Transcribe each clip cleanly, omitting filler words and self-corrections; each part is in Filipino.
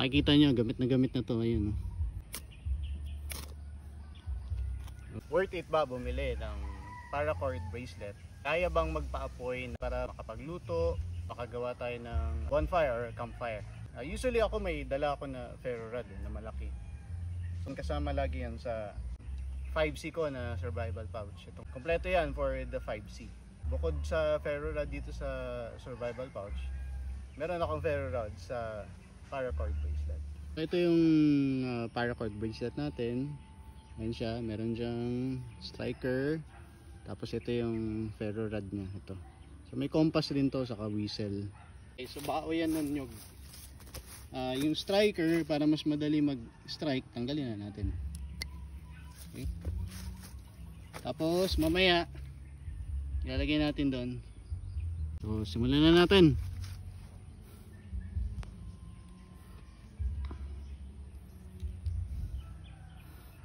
Makikita nyo, gamit na to ngayon. Worth it ba bumili ng paracord bracelet? Kaya bang magpa-apoy para makapagluto, makagawa tayo ng bonfire or campfire? Usually ako may dala ako na ferro rod na malaki. Kasama lagi yan sa 5C ko na survival pouch. Itong kompleto yan for the 5C. Bukod sa ferro rod dito sa survival pouch, meron akong ferro rod sa paracord bracelet. Ito yung paracord bracelet natin. Ayan siya, meron dyang striker. Tapos ito yung ferro rod niya, ito. So may compass din to, saka whistle. Okay, so baka yan ng nyug. Yung striker, para mas madali mag-strike, tanggalin na natin. Okay. Tapos mamaya ilalagay natin doon. So simulan na natin.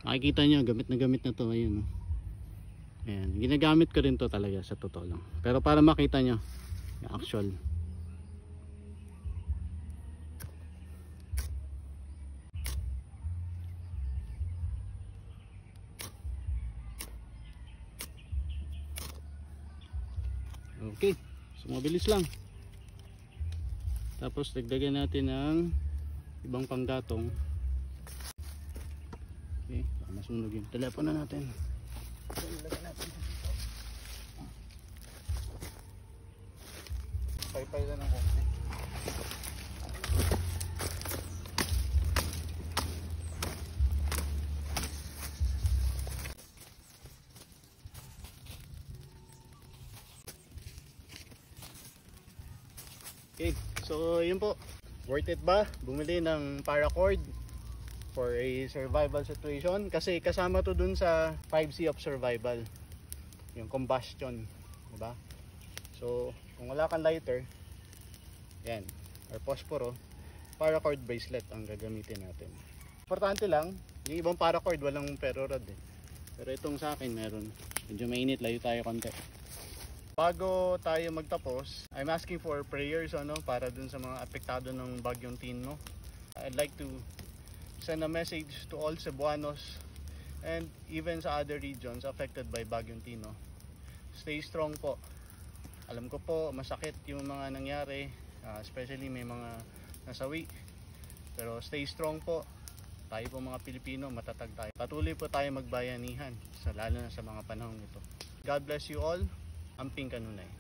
Makikita nyo, gamit na to ngayon. Ayan, ginagamit ko rin to talaga sa totoo lang. Pero para makita nyo yung actual. Okay, so mabilis lang. Tapos dagdagan natin ng ibang panggatong. Okay, baka masunog yung telepono natin. Ilagay natin dito. Pay-pay lang ng konti. Okay, so yun po. Worth it ba bumili ng paracord for a survival situation? Kasi kasama to dun sa 5C of survival, yung combustion, diba? So kung wala kang lighter, yan, or posporo, paracord bracelet ang gagamitin natin. Importante lang, yung ibang paracord walang ferro rod eh. Pero itong sa akin meron. Medyo mainit, layo tayo konti. Bago tayo magtapos, I'm asking for prayers para dun sa mga apektado ng bagyong Tino. I'd like to send a message to all Cebuanos and even sa other regions affected by bagyong Tino. Stay strong po. Alam ko po masakit yung mga nangyari, especially may mga nasawi. Pero stay strong po. Tayo po mga Pilipino, matatag tayo. Patuloy po tayo magbayanihan, lalo na sa mga panahong ito. God bless you all. Amping Kanunay.